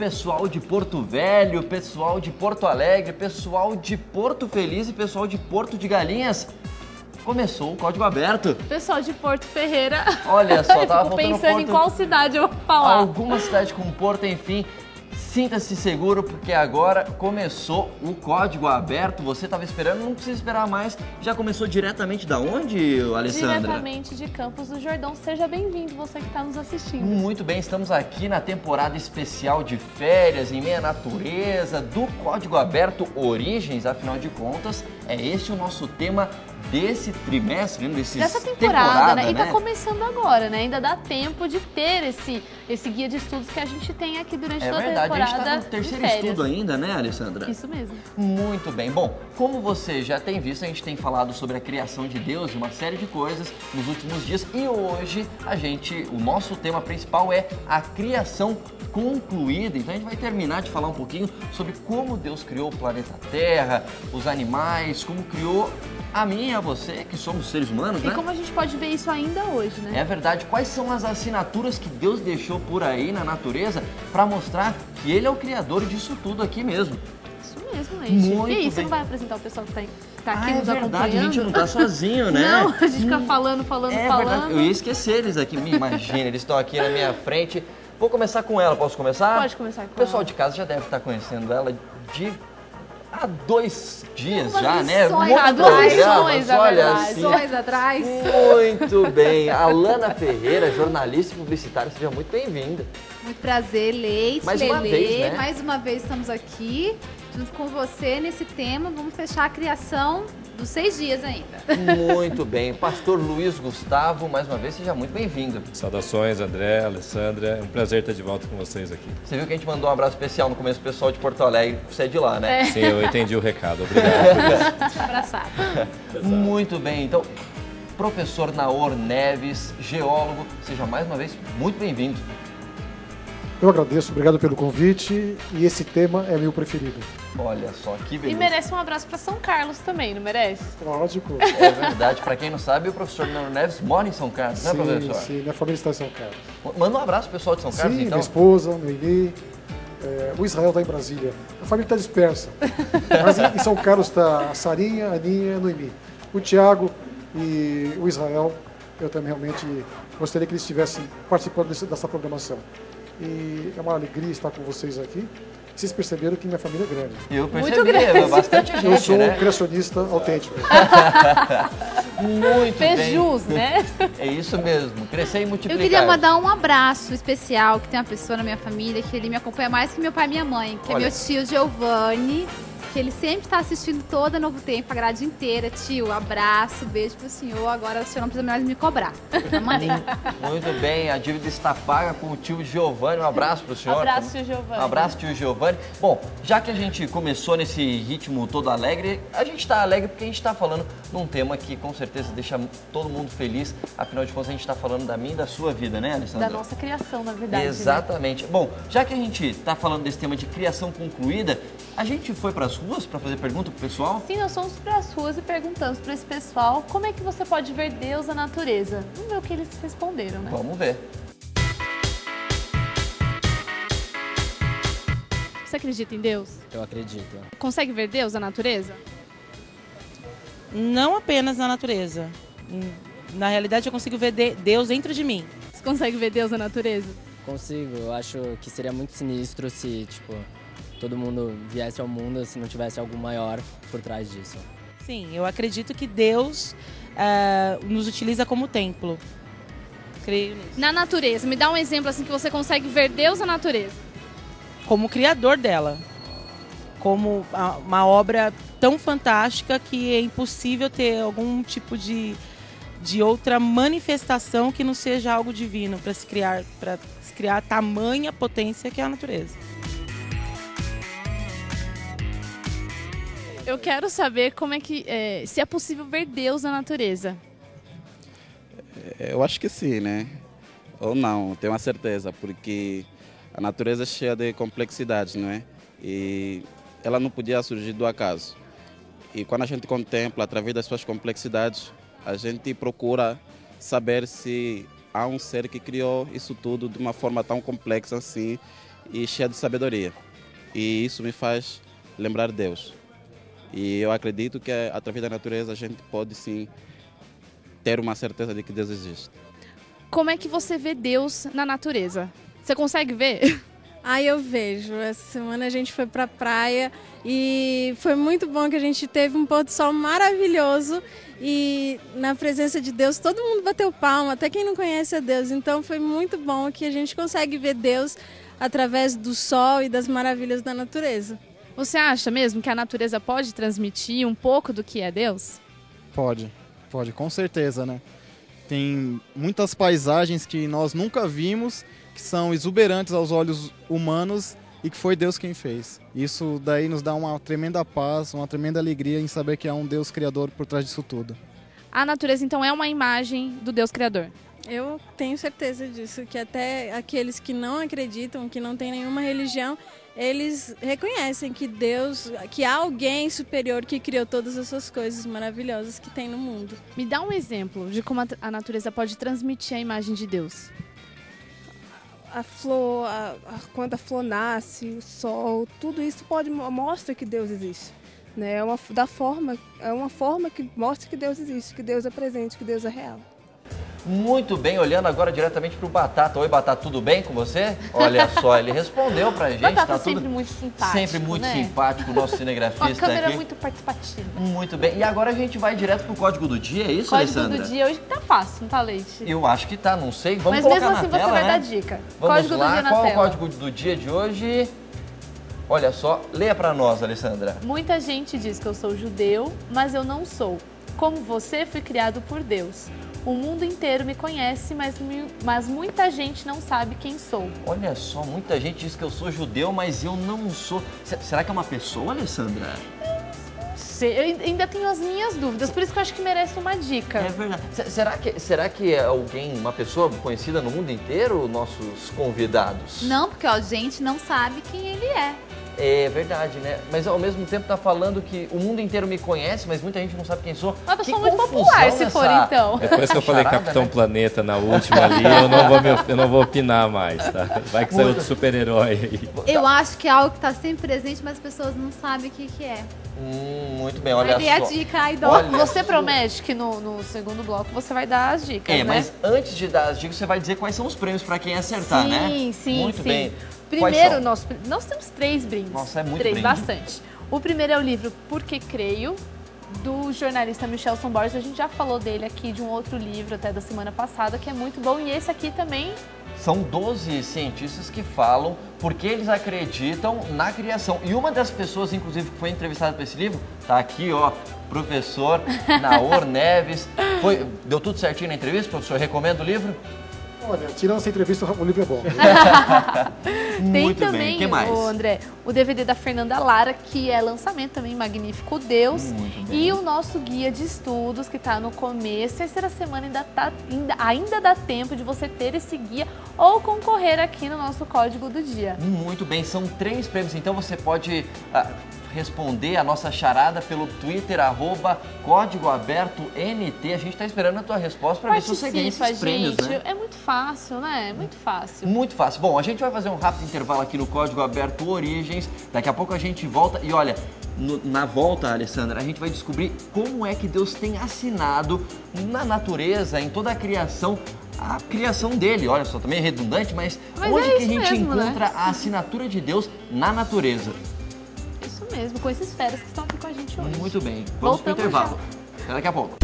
pessoal de Porto Velho, pessoal de Porto Alegre, pessoal de Porto Feliz e pessoal de Porto de Galinhas. Começou o Código Aberto. Pessoal de Porto Ferreira. Olha só, tava Fico faltando pensando Porto... em qual cidade eu vou falar. Alguma cidade com Porto, enfim. Sinta-se seguro, porque agora começou o Código Aberto. Você estava esperando, não precisa esperar mais. Já começou diretamente da onde, Alessandra? Diretamente de Campos do Jordão. Seja bem-vindo, você que está nos assistindo. Muito bem, estamos aqui na temporada especial de férias, em meia natureza, do Código Aberto Origens. Afinal de contas, é esse o nosso tema desse trimestre, dessa temporada, né? E tá começando agora, né? Ainda dá tempo de ter esse guia de estudos que a gente tem aqui durante toda a temporada. A gente tá no terceiro estudo ainda, né, Alessandra? Isso mesmo. Muito bem. Bom, como você já tem visto, a gente tem falado sobre a criação de Deus e uma série de coisas nos últimos dias. E hoje o nosso tema principal é a criação concluída. Então a gente vai terminar de falar um pouquinho sobre como Deus criou o planeta Terra, os animais, como criou a mim e a você, que somos seres humanos, né? E como a gente pode ver isso ainda hoje, né? É verdade. Quais são as assinaturas que Deus deixou por aí na natureza para mostrar que Ele é o criador disso tudo aqui mesmo? Isso mesmo, gente. Muito e aí, bem. você não vai apresentar o pessoal que tá aqui nos É verdade, acompanhando? a gente não tá sozinho, né? Não, a gente fica falando. Verdade, eu ia esquecer eles aqui, me imagina, eles estão aqui na minha frente. Vou começar com ela, posso começar? Pode começar com ela. O pessoal de casa já deve estar conhecendo ela há 2 dias já, né? Lições atrás. Muito bem. Alana Ferreira, jornalista e publicitária, seja muito bem-vinda. Muito prazer, Leite, Mais uma vez, né? Mais uma vez estamos aqui, junto com você nesse tema. Vamos fechar a criação dos 6 dias ainda. Muito bem. Pastor Luiz Gustavo, mais uma vez, seja muito bem-vindo. Saudações, André, Alessandra. É um prazer estar de volta com vocês aqui. Você viu que a gente mandou um abraço especial no começo pro pessoal de Porto Alegre. Você é de lá, né? Sim, eu entendi o recado. Obrigado por isso. Abraçado. Muito bem. Então, professor Naor Neves, geólogo, seja mais uma vez muito bem-vindo. Eu agradeço, obrigado pelo convite e esse tema é meu preferido. Olha só, que beleza. E merece um abraço para São Carlos também, não merece? Lógico. É verdade, para quem não sabe, o professor Naor Neves mora em São Carlos, né, professor? Sim, minha família está em São Carlos. Manda um abraço pro pessoal de São Carlos, sim, então. Minha esposa, Noeli, o Israel está em Brasília. A família está dispersa. Mas em São Carlos está a Sarinha, a Aninha e a Noemi. O Tiago e o Israel, eu também realmente gostaria que eles estivessem participando dessa programação. E é uma alegria estar com vocês aqui. Vocês perceberam que minha família é grande. Eu percebi, muito grande. Bastante gente, Eu sou né? um criacionista autêntico. Muito Fez bem. jus, né? É isso mesmo, crescer e multiplicar. Eu queria mandar um abraço especial, que tem uma pessoa na minha família que ele me acompanha mais que meu pai e minha mãe, que Olha. é meu tio Giovanni, que ele sempre está assistindo toda Novo Tempo, a grade inteira. Tio, abraço, beijo pro senhor, agora o senhor não precisa mais me cobrar. Já mandei. Muito bem, a dívida está paga com o tio Giovanni. Um abraço pro senhor. Abraço, tio Giovanni. Um abraço, tio Giovanni. Bom, já que a gente começou nesse ritmo todo alegre, a gente está alegre porque a gente está falando num tema que com certeza deixa todo mundo feliz. Afinal de contas, a gente está falando da minha e da sua vida, né, Alessandra? Da nossa criação, na verdade. Exatamente. Né? Bom, já que a gente está falando desse tema de criação concluída, a gente foi para as ruas para fazer pergunta pro pessoal? Sim, nós fomos para as ruas e perguntamos para esse pessoal como é que você pode ver Deus na natureza. Vamos ver o que eles responderam, né? Vamos ver. Você acredita em Deus? Eu acredito. Consegue ver Deus na natureza? Não apenas na natureza. Na realidade, eu consigo ver Deus dentro de mim. Você consegue ver Deus na natureza? Consigo. Eu acho que seria muito sinistro se, todo mundo viesse ao mundo se não tivesse algo maior por trás disso. Sim, eu acredito que Deus nos utiliza como templo. Creio nisso. Na natureza, me dá um exemplo assim que você consegue ver Deus na natureza. Como criador dela. Como uma obra tão fantástica que é impossível ter algum tipo de outra manifestação que não seja algo divino para se criar tamanha potência que é a natureza. Eu quero saber como é que se é possível ver Deus na natureza. Eu acho que sim, né? Ou não, tenho uma certeza, porque a natureza é cheia de complexidades, não é? E ela não podia surgir do acaso. E quando a gente contempla através das suas complexidades, a gente procura saber se há um ser que criou isso tudo de uma forma tão complexa assim e cheia de sabedoria. E isso me faz lembrar Deus. E eu acredito que através da natureza a gente pode sim ter uma certeza de que Deus existe. Como é que você vê Deus na natureza? Você consegue ver? Eu vejo. Essa semana a gente foi pra praia e foi muito bom que a gente teve um pôr do sol maravilhoso e na presença de Deus todo mundo bateu palma, até quem não conhece a Deus. Então foi muito bom que a gente consegue ver Deus através do sol e das maravilhas da natureza. Você acha mesmo que a natureza pode transmitir um pouco do que é Deus? Pode, com certeza, né? Tem muitas paisagens que nós nunca vimos, que são exuberantes aos olhos humanos e que foi Deus quem fez. Isso daí nos dá uma tremenda paz, uma tremenda alegria em saber que há um Deus criador por trás disso tudo. A natureza, então, é uma imagem do Deus criador? Eu tenho certeza disso, que até aqueles que não acreditam, que não têm nenhuma religião, eles reconhecem que Deus, que há alguém superior que criou todas essas coisas maravilhosas que tem no mundo. Me dá um exemplo de como a natureza pode transmitir a imagem de Deus. A flor, quando a flor nasce, o sol, tudo isso mostra que Deus existe. Né? É uma forma que mostra que Deus existe, que Deus é presente, que Deus é real. Muito bem, olhando agora diretamente pro Batata. Oi, Batata, tudo bem com você? Olha só, ele respondeu pra gente. Batata tá sempre tudo muito simpático, sempre muito né? simpático, o nosso cinegrafista aqui. Uma câmera aqui. muito participativa. Muito bem. E agora a gente vai direto pro código do dia, é isso, Código Alessandra? do dia hoje tá fácil, não tá, Leite? Eu acho que tá, não sei. Vamos Mas colocar mesmo na assim tela, você vai né? dar dica. Vamos Código lá, do dia na qual tela. o código do dia de hoje? Olha só, leia pra nós, Alessandra. Muita gente diz que eu sou judeu, mas eu não sou. Como você, fui criado por Deus. O mundo inteiro me conhece, mas muita gente não sabe quem sou. Olha só, muita gente diz que eu sou judeu, mas eu não sou. Será que é uma pessoa, Alessandra? Eu ainda tenho as minhas dúvidas, por isso que eu acho que merece uma dica. É verdade. Será que é alguém, uma pessoa conhecida no mundo inteiro, nossos convidados? Não, porque a gente não sabe quem ele é. É verdade, né? Mas ao mesmo tempo tá falando que o mundo inteiro me conhece, mas muita gente não sabe quem sou. Uma pessoa muito popular, se for, então. Depois que eu falei Charada, Capitão né? Planeta na última ali, eu não vou opinar mais, tá? Vai que saiu outro super-herói aí. Eu acho que é algo que está sempre presente, mas as pessoas não sabem o que é. Muito bem, olha Aí só. a dica aí, Você promete que no segundo bloco você vai dar as dicas, né? Mas antes de dar as dicas, você vai dizer quais são os prêmios para quem acertar, né? Sim. Muito bem. Primeiro, nós temos 3 brindes. Nossa, é muito 3, brinde. bastante. O primeiro é o livro Porque Creio, do jornalista Michelson Borges. A gente já falou dele aqui, de um outro livro até da semana passada, que é muito bom. E esse aqui também... São 12 cientistas que falam porque eles acreditam na criação. E uma das pessoas, inclusive, que foi entrevistada para esse livro, tá aqui, ó, professor Naor Neves. Deu tudo certinho na entrevista, professor? Recomenda o livro? Olha, tirando essa entrevista, o livro é bom. Tem Muito também, bem. Que mais? André, o DVD da Fernanda Lara, que é lançamento também, Magnífico Deus. Muito bem. E o nosso guia de estudos, que está no começo. Terceira semana ainda dá tempo de você ter esse guia ou concorrer aqui no nosso código do dia. Muito bem, são 3 prêmios, então você pode responder a nossa charada pelo Twitter, @códigoabertoNT. A gente está esperando a tua resposta para ver se você ganha esses prêmios, né? É muito fácil, né? É muito fácil. Muito fácil. Bom, a gente vai fazer um rápido intervalo aqui no Código Aberto Origens. Daqui a pouco a gente volta e olha, na volta, Alessandra, a gente vai descobrir como é que Deus tem assinado na natureza, em toda a criação dele. Olha só, também é redundante, mas onde é que a gente mesmo, encontra né? a assinatura de Deus na natureza? Isso mesmo, com esses feras que estão aqui com a gente hoje. Muito bem. Vamos pro intervalo. Até daqui a pouco.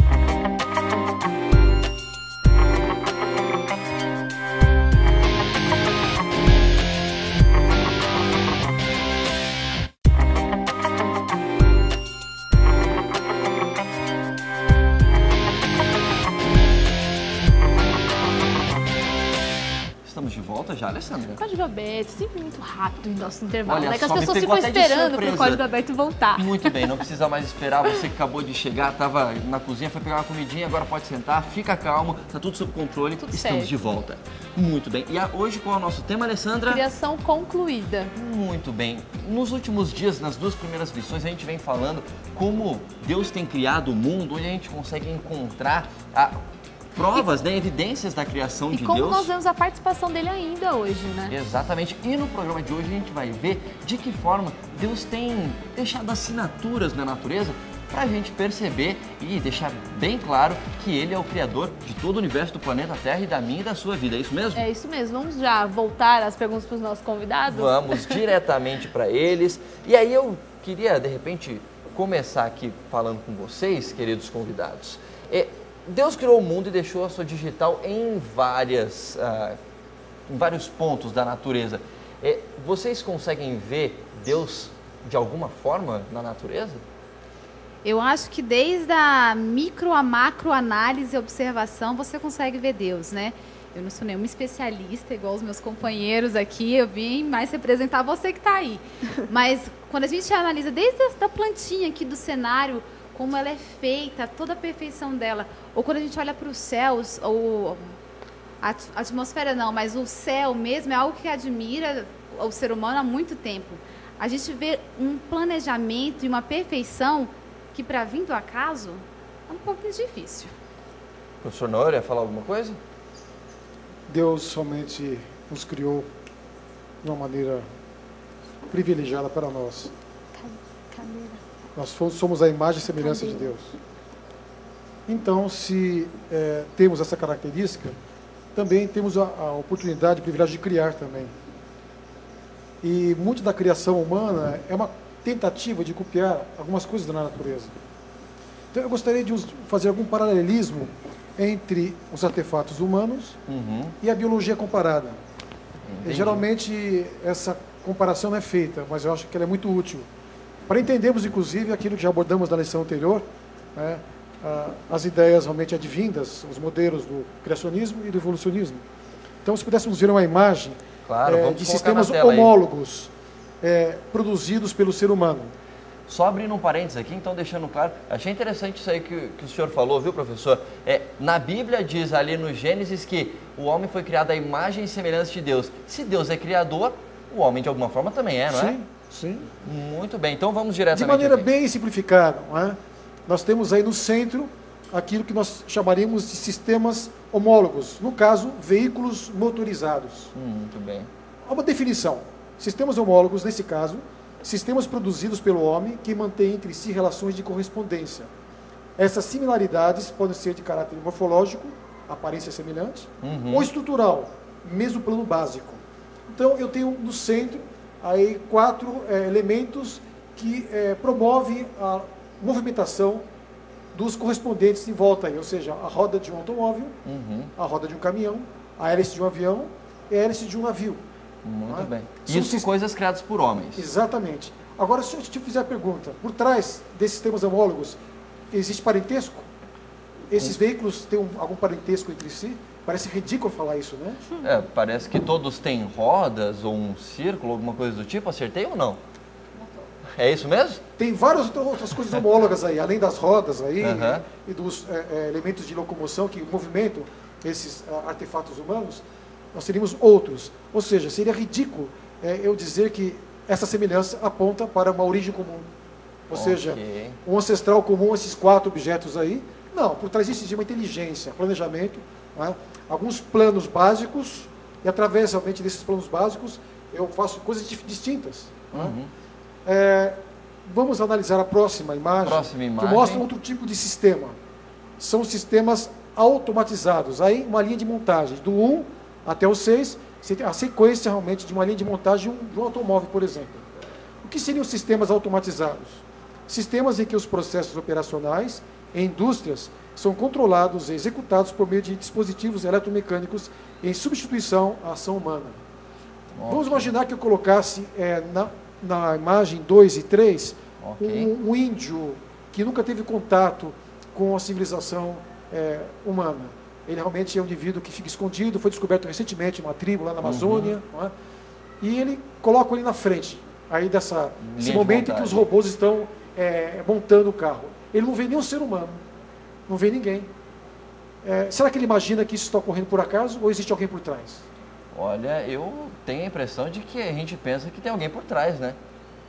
Estamos de volta já, Alessandra? Código aberto, sempre muito rápido em nosso intervalo, Olha né? Que as só, me pessoas pegou ficam até de esperando pro surpresa. código aberto voltar. Muito bem, não precisa mais esperar. Você que acabou de chegar, estava na cozinha, foi pegar uma comidinha, agora pode sentar, fica calmo, tá tudo sob controle. Tudo Estamos certo. de volta. Muito bem. E hoje qual é o nosso tema, Alessandra? Criação concluída. Muito bem. Nos últimos dias, nas 2 primeiras lições, a gente vem falando como Deus tem criado o mundo, onde a gente consegue encontrar provas, né, evidências da criação de como Deus. nós vemos a participação dele ainda hoje, né? Exatamente. E no programa de hoje a gente vai ver de que forma Deus tem deixado assinaturas na natureza para a gente perceber e deixar bem claro que Ele é o Criador de todo o universo do planeta Terra e da minha e da sua vida. É isso mesmo? É isso mesmo. Vamos já voltar às perguntas para os nossos convidados? Vamos diretamente para eles. E aí eu queria, de repente, começar aqui falando com vocês, queridos convidados. Deus criou o mundo e deixou a sua digital em vários pontos da natureza. Vocês conseguem ver Deus de alguma forma na natureza? Eu acho que desde a micro a macro análise e observação você consegue ver Deus, né? Eu não sou nenhuma especialista igual os meus companheiros aqui, eu vim mais representar você que está aí. Mas quando a gente analisa desde a plantinha aqui do cenário, como ela é feita, toda a perfeição dela, ou quando a gente olha para os céus, ou a atmosfera não, mas o céu mesmo é algo que admira o ser humano há muito tempo. A gente vê um planejamento e uma perfeição que para vir do acaso é um pouco difícil. O professor Noel ia falar alguma coisa? Deus somente nos criou de uma maneira privilegiada para nós. Nós somos a imagem e semelhança de Deus. Então, se temos essa característica, também temos a oportunidade, o privilégio de criar também. E muito da criação humana é uma tentativa de copiar algumas coisas da natureza. Então eu gostaria de fazer algum paralelismo entre os artefatos humanos e a biologia comparada. Geralmente essa comparação não é feita, mas eu acho que ela é muito útil para entendermos inclusive aquilo que já abordamos na lição anterior, né, as ideias realmente advindas, os modelos do criacionismo e do evolucionismo. Então se pudéssemos ver uma imagem de sistemas homólogos produzidos pelo ser humano. Só abrindo um parênteses aqui, então deixando claro, achei interessante isso aí que o senhor falou, viu, professor? Na Bíblia diz ali no Gênesis que o homem foi criado à imagem e semelhança de Deus. Se Deus é criador, o homem de alguma forma também é, não é? Sim, sim. Muito bem, então vamos diretamente de maneira aqui. Bem simplificada, não é? Nós temos aí no centro aquilo que nós chamaríamos de sistemas homólogos, no caso, veículos motorizados. Muito bem. Há uma definição. Sistemas homólogos, nesse caso, sistemas produzidos pelo homem que mantêm entre si relações de correspondência. Essas similaridades podem ser de caráter morfológico, aparência semelhante, ou estrutural, mesmo plano básico. Então, eu tenho no centro aí 4 elementos que promovem a movimentação dos correspondentes em volta aí, ou seja, a roda de um automóvel, a roda de um caminhão, a hélice de um avião e a hélice de um navio. Muito bem. Isso coisas criadas por homens. Exatamente. Agora, se eu te fizer a pergunta, por trás desses sistemas homólogos, existe parentesco? Esses veículos têm algum parentesco entre si? Parece ridículo falar isso, né? Parece que todos têm rodas ou um círculo, alguma coisa do tipo. Acertei ou não? É isso mesmo? Tem várias outras coisas homólogas aí, além das rodas aí e dos elementos de locomoção que movimentam esses artefatos humanos. Nós teríamos outros. Ou seja, seria ridículo eu dizer que essa semelhança aponta para uma origem comum. Ou seja, um ancestral comum a esses 4 objetos aí. Não, por trás disso existe uma inteligência, planejamento, alguns planos básicos, e através realmente desses planos básicos eu faço coisas distintas. Vamos analisar a próxima imagem, que mostra outro tipo de sistema. São sistemas automatizados. Aí uma linha de montagem, do 1 até o 6, a sequência realmente de uma linha de montagem de um automóvel, por exemplo. O que seriam sistemas automatizados? Sistemas em que os processos operacionais em indústrias são controlados e executados por meio de dispositivos eletromecânicos em substituição à ação humana. Vamos imaginar que eu colocasse na imagem 2 e 3 um índio que nunca teve contato com a civilização humana. Ele realmente é um indivíduo que fica escondido, foi descoberto recentemente em uma tribo lá na Amazônia, e ele coloca ele na frente, aí desse momento em que os robôs estão montando o carro. Ele não vê nenhum ser humano, não vê ninguém. Será que ele imagina que isso está ocorrendo por acaso ou existe alguém por trás? Olha, eu tenho a impressão de que a gente pensa que tem alguém por trás, né?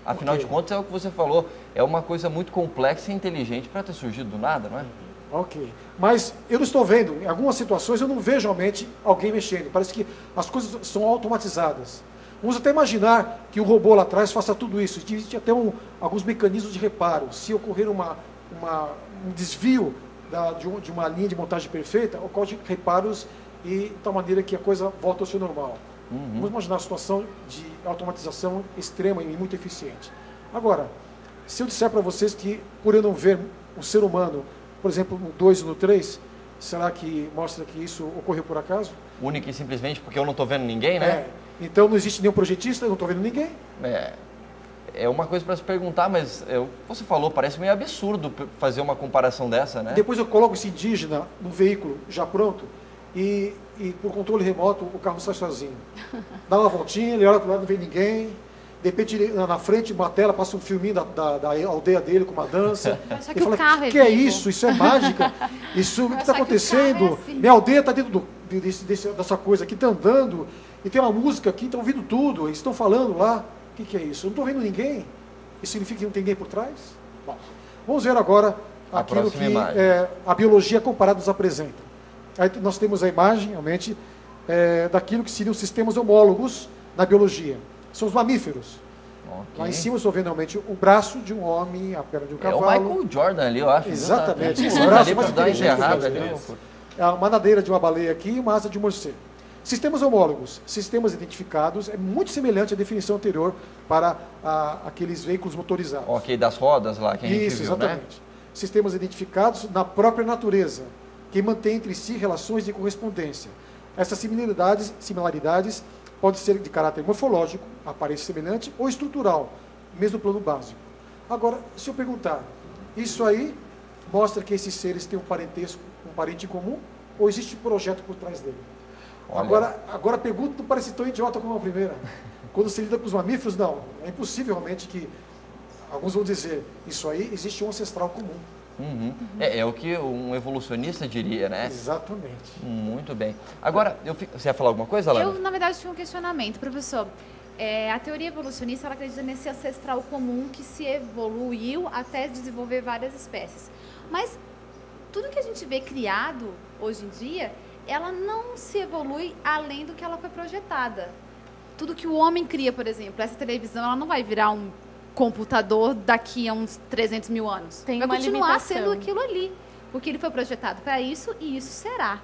Afinal de contas, é o que você falou, é uma coisa muito complexa e inteligente para ter surgido do nada, não é? Ok. Mas eu não estou vendo, em algumas situações eu não vejo realmente alguém mexendo. Parece que as coisas são automatizadas. Vamos até imaginar que o robô lá atrás faça tudo isso. Existe até alguns mecanismos de reparo. Se ocorrer um desvio de uma linha de montagem perfeita, ocorre reparos e de tal maneira que a coisa volta ao seu normal. Vamos imaginar uma situação de automatização extrema e muito eficiente. Agora, se eu disser para vocês que, por eu não ver um ser humano, por exemplo, no 2 e no 3, será que mostra que isso ocorreu por acaso? Única e simplesmente porque eu não estou vendo ninguém, né? Então não existe nenhum projetista, eu não estou vendo ninguém. É uma coisa para se perguntar, mas você falou, parece meio absurdo fazer uma comparação dessa, né? Depois eu coloco esse indígena no veículo já pronto e por controle remoto o carro sai sozinho. Dá uma voltinha, ele olha para o lado, não vê ninguém. De repente, na frente, uma tela, passa um filminho da aldeia dele com uma dança. Ele fala, que é isso? Isso é mágica? Isso, o que está acontecendo? É assim. Minha aldeia está dentro dessa coisa aqui, está andando, e tem uma música aqui, estão ouvindo tudo, eles estão falando lá. O que é isso? Eu não estou vendo ninguém. Isso significa que não tem ninguém por trás? Bom, vamos ver agora aquilo que a biologia comparada nos apresenta. Aí nós temos a imagem, realmente, daquilo que seriam sistemas homólogos na biologia. São os mamíferos. Okay. Lá em cima eu estou vendo realmente o braço de um homem, a perna de um cavalo. É o Michael Jordan ali, eu acho. Exatamente. Esse braço mais inteligente. Uma nadadeira de uma baleia aqui e uma asa de um morcego. Sistemas homólogos, sistemas identificados, é muito semelhante à definição anterior para aqueles veículos motorizados. Ok, das rodas lá que a gente viu, exatamente. Né? Sistemas identificados na própria natureza, que mantém entre si relações de correspondência. Essas similaridades podem ser de caráter morfológico, aparência semelhante, ou estrutural, mesmo no plano básico. Agora, se eu perguntar, isso aí mostra que esses seres têm um parentesco, um parente em comum, ou existe um projeto por trás dele? Agora a pergunta não parece tão idiota como a primeira. Quando se lida com os mamíferos, não. É impossível realmente que, alguns vão dizer, isso aí existe um ancestral comum. É o que um evolucionista diria, né? Exatamente. Muito bem. Agora, você ia falar alguma coisa, Alana? Eu, na verdade, tinha um questionamento. Professor, a teoria evolucionista ela acredita nesse ancestral comum que se evoluiu até desenvolver várias espécies. Mas tudo que a gente vê criado hoje em dia, ela não se evolui além do que ela foi projetada. Tudo que o homem cria, por exemplo, essa televisão, ela não vai virar um computador daqui a uns 300 mil anos. Vai continuar sendo aquilo ali, porque ele foi projetado para isso e isso será.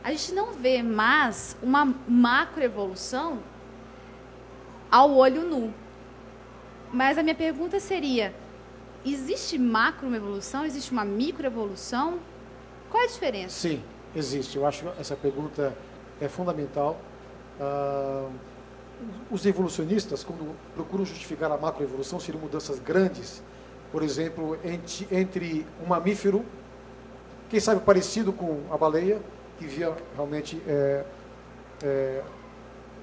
A gente não vê mais uma macroevolução ao olho nu. Mas a minha pergunta seria, existe macroevolução, existe uma microevolução? Qual é a diferença? Sim, existe. Eu acho que essa pergunta é fundamental. Os evolucionistas, quando procuram justificar a macroevolução, seriam mudanças grandes, por exemplo, entre um mamífero, quem sabe parecido com a baleia, que vivia realmente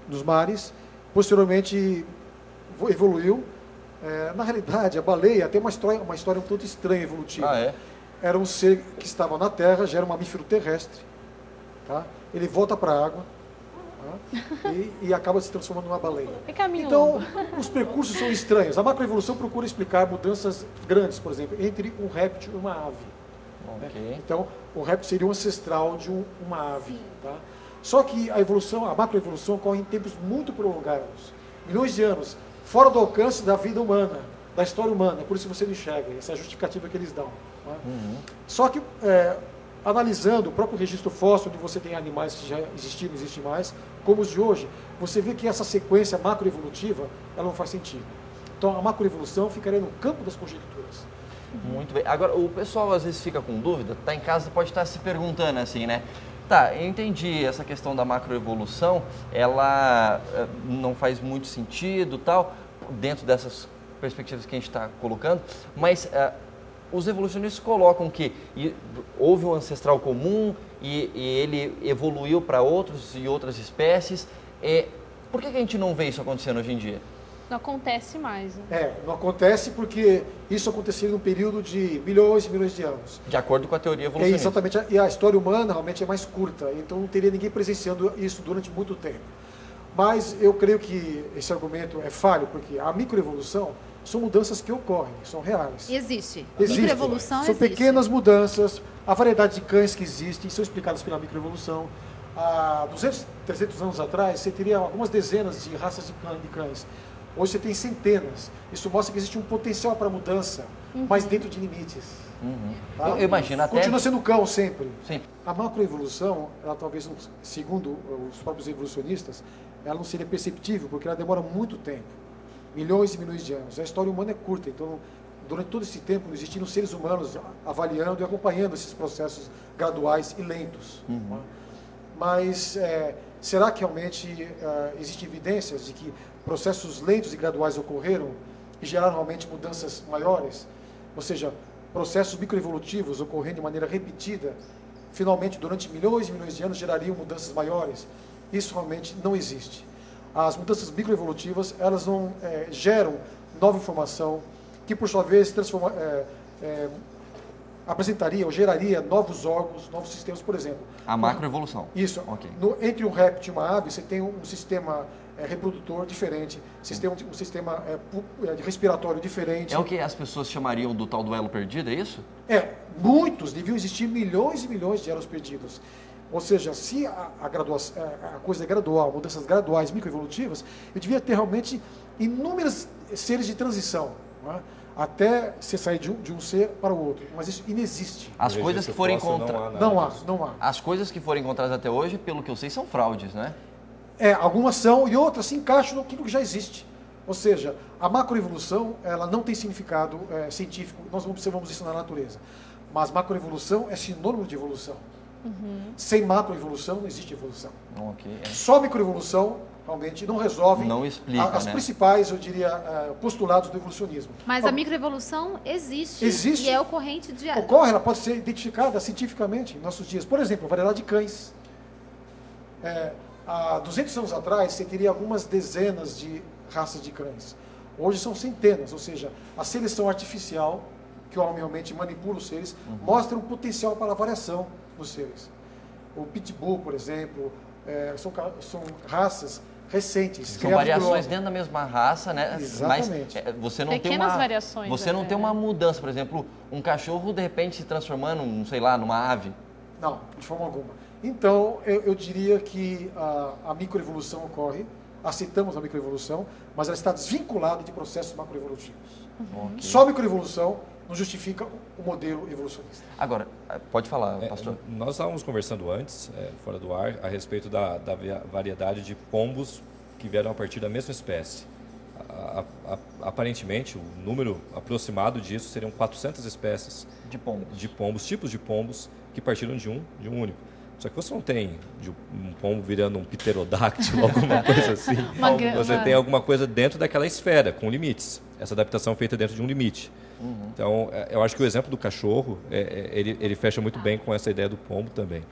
nos mares, posteriormente evoluiu. Na realidade, a baleia tem uma história um tanto estranha evolutiva. Era um ser que estava na terra, já era um mamífero terrestre. Tá? Ele volta para a água. E acaba se transformando numa baleia. Então, os percursos são estranhos. A macroevolução procura explicar mudanças grandes, por exemplo, entre um réptil e uma ave. Né? Então, o réptil seria um ancestral de uma ave. Tá? Só que a macroevolução ocorre em tempos muito prolongados, milhões de anos, fora do alcance da vida humana, da história humana. Por isso você não enxerga. Essa é a justificativa que eles dão. Né? Só que analisando o próprio registro fóssil, onde você tem animais que já existiram, não existem mais, como os de hoje, você vê que essa sequência macroevolutiva, ela não faz sentido. Então, a macroevolução ficaria no campo das conjecturas. Muito bem. Agora, o pessoal às vezes fica com dúvida, está em casa, pode estar se perguntando assim, né? Tá, eu entendi essa questão da macroevolução, ela não faz muito sentido, tal, dentro dessas perspectivas que a gente está colocando, mas os evolucionistas colocam que houve um ancestral comum e ele evoluiu para outros e outras espécies. Por que a gente não vê isso acontecendo hoje em dia? Não acontece mais. Né? Não acontece porque isso aconteceu num período de milhões e milhões de anos. De acordo com a teoria evolucionista. Exatamente. E a história humana realmente é mais curta, então não teria ninguém presenciando isso durante muito tempo. Mas eu creio que esse argumento é falho, porque a microevolução são mudanças que ocorrem, são reais. Existe. Existe. Microevolução São existe. pequenas mudanças, a variedade de cães que existem são explicadas pela microevolução. Há 200, 300 anos atrás, você teria algumas dezenas de raças de cães. Hoje você tem centenas. Isso mostra que existe um potencial para mudança, mas dentro de limites. Tá? Eu imagino até... Continua sendo cão sempre. Sim. A macroevolução, ela talvez, segundo os próprios evolucionistas, ela não seria perceptível, porque ela demora muito tempo. Milhões e milhões de anos. A história humana é curta, então durante todo esse tempo não existiram seres humanos avaliando e acompanhando esses processos graduais e lentos. Mas será que realmente existem evidências de que processos lentos e graduais ocorreram e geraram realmente mudanças maiores? Ou seja, processos microevolutivos ocorrendo de maneira repetida, finalmente durante milhões e milhões de anos gerariam mudanças maiores? Isso realmente não existe. As mudanças microevolutivas, elas não geram nova informação, que por sua vez apresentaria ou geraria novos órgãos, novos sistemas, por exemplo. A macroevolução. Isso. Okay. Entre um réptil e uma ave, você tem um sistema reprodutor diferente, um sistema respiratório diferente. É o que as pessoas chamariam do tal do elo perdido, é isso? Muitos, deviam existir milhões e milhões de elos perdidos. Ou seja, se a coisa é gradual, mudanças graduais, microevolutivas, eu devia ter realmente inúmeros seres de transição, não é? Até você sair de um ser para o outro. Mas isso inexiste. As coisas que forem encontradas... Não há. As coisas que forem encontradas até hoje, pelo que eu sei, são fraudes, né? Algumas são e outras se encaixam naquilo que já existe. Ou seja, a macroevolução, ela não tem significado científico. Nós observamos isso na natureza. Mas macroevolução é sinônimo de evolução. Sem macroevolução não existe evolução. Só microevolução realmente não resolve as principais, eu diria, postulados do evolucionismo. Mas a microevolução existe e é ocorrente de... Ela pode ser identificada cientificamente em nossos dias. Por exemplo, a variedade de cães. Há 200 anos atrás, você teria algumas dezenas de raças de cães. Hoje são centenas, ou seja, a seleção artificial, que o homem realmente manipula os seres, mostra um potencial para a variação nos seres. O pitbull, por exemplo, são raças recentes. São variações dentro da mesma raça, né? Exatamente. Mas você não Pequenas tem uma variações. Você não tem uma mudança, por exemplo, um cachorro de repente se transformando, sei lá, numa ave. Não, de forma alguma. Então, eu diria que a microevolução ocorre, aceitamos a microevolução, mas ela está desvinculada de processos macroevolutivos. Só a microevolução não justifica o modelo evolucionista. Agora, pode falar, pastor. Nós estávamos conversando antes, fora do ar, a respeito da variedade de pombos que vieram a partir da mesma espécie. Aparentemente, o número aproximado disso seriam 400 espécies de pombos, tipos de pombos que partiram de um único. Só que você não tem um pombo virando um pterodáctilo, alguma coisa assim. Você tem alguma coisa dentro daquela esfera, com limites. Essa adaptação feita dentro de um limite. Então, eu acho que o exemplo do cachorro, ele fecha muito bem com essa ideia do pombo também.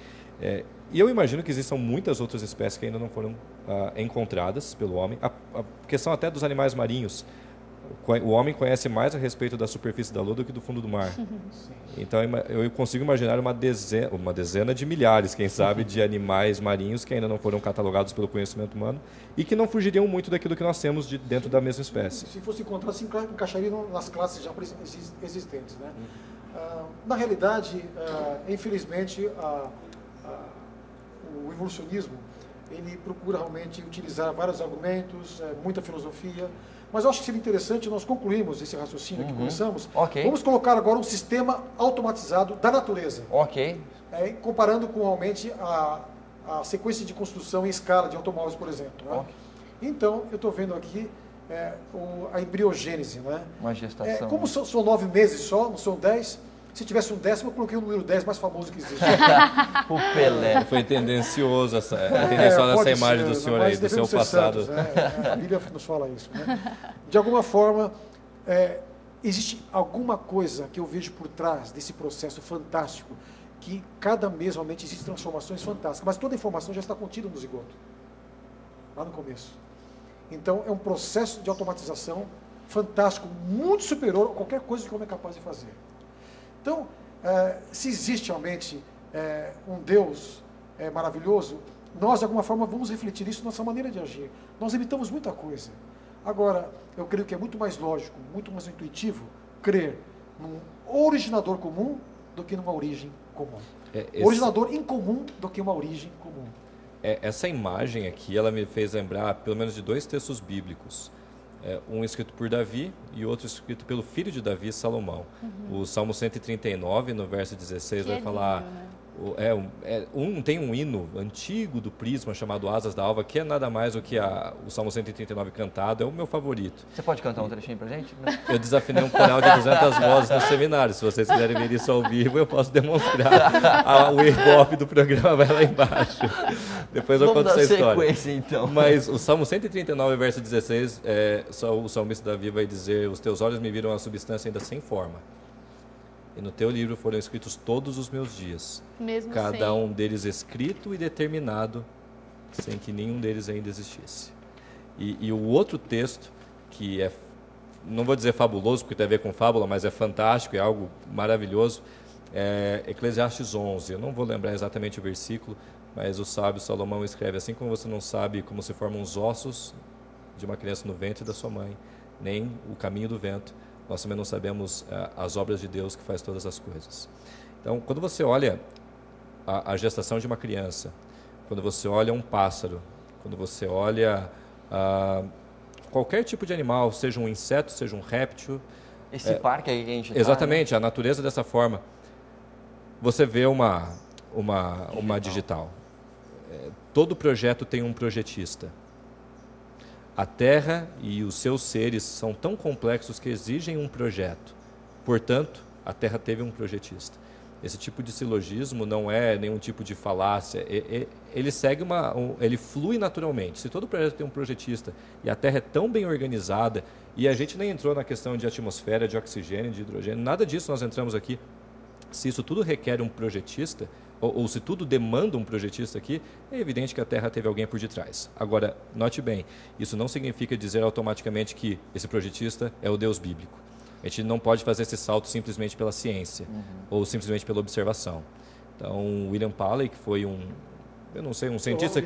E eu imagino que existam muitas outras espécies que ainda não foram encontradas pelo homem. A questão até dos animais marinhos. O homem conhece mais a respeito da superfície da lua do que do fundo do mar. Então, eu consigo imaginar uma dezena de milhares, quem sabe, de animais marinhos que ainda não foram catalogados pelo conhecimento humano e que não fugiriam muito daquilo que nós temos dentro da mesma espécie. Se fosse encontrar, se encaixaria nas classes já existentes, né? Na realidade, infelizmente, o evolucionismo ele procura realmente utilizar vários argumentos, muita filosofia, mas eu acho que seria interessante nós concluirmos esse raciocínio que começamos. Vamos colocar agora um sistema automatizado da natureza. Comparando com realmente a sequência de construção em escala de automóveis, por exemplo. Né? Então, eu estou vendo aqui a embriogênese. Né? Uma gestação. Como são 9 meses só, não são 10, se tivesse um 10º, eu coloquei o número 10 mais famoso que existe. O Pelé. Foi tendencioso essa imagem do senhor aí, do seu passado. A Bíblia nos fala isso. Né? De alguma forma, existe alguma coisa que eu vejo por trás desse processo fantástico, que cada mês realmente existem transformações fantásticas, mas toda a informação já está contida no zigoto, lá no começo. Então, é um processo de automatização fantástico, muito superior a qualquer coisa que o homem é capaz de fazer. Então, se existe realmente um Deus maravilhoso, nós, de alguma forma, vamos refletir isso na nossa maneira de agir. Nós imitamos muita coisa. Agora, eu creio que é muito mais lógico, muito mais intuitivo, crer num originador comum do que numa origem comum. Originador incomum do que uma origem comum. Essa imagem aqui, ela me fez lembrar pelo menos de 2 textos bíblicos. Um escrito por Davi e outro escrito pelo filho de Davi, Salomão. O Salmo 139, no verso 16, vai falar... tem um hino antigo do Prisma chamado Asas da Alva, que é nada mais do que o Salmo 139 cantado, é o meu favorito. Você pode cantar um trechinho pra gente? Eu desafinei um coral de 200 vozes no seminário. Se vocês quiserem ver isso ao vivo, eu posso demonstrar. O ibope do programa vai lá embaixo. Depois eu conto essa história. Então. Mas o Salmo 139, verso 16, o salmista Davi vai dizer: os teus olhos me viram a substância ainda sem forma. E no teu livro foram escritos todos os meus dias, mesmo cada um deles escrito e determinado, sem que nenhum deles ainda existisse. E o outro texto, que não vou dizer fabuloso, porque tem a ver com fábula, mas é fantástico, é algo maravilhoso, é Eclesiastes 11. Eu não vou lembrar exatamente o versículo, mas o sábio Salomão escreve: assim como você não sabe como se formam os ossos de uma criança no ventre da sua mãe, nem o caminho do vento, nós também não sabemos as obras de Deus que faz todas as coisas. Então, quando você olha a gestação de uma criança, quando você olha um pássaro, quando você olha qualquer tipo de animal, seja um inseto, seja um réptil... Esse parque aí que a gente está... Exatamente, a natureza dessa forma. Você vê uma digital. Todo projeto tem um projetista. A Terra e os seus seres são tão complexos que exigem um projeto. Portanto, a Terra teve um projetista. Esse tipo de silogismo não é nenhum tipo de falácia. Ele segue ele flui naturalmente. Se todo projeto tem um projetista e a Terra é tão bem organizada, e a gente nem entrou na questão de atmosfera, de oxigênio, de hidrogênio, nada disso nós entramos aqui. Se isso tudo requer um projetista, ou se tudo demanda um projetista aqui, é evidente que a Terra teve alguém por detrás. Agora, note bem, isso não significa dizer automaticamente que esse projetista é o Deus bíblico. A gente não pode fazer esse salto simplesmente pela ciência, ou simplesmente pela observação. Então, William Paley, que foi um cientista,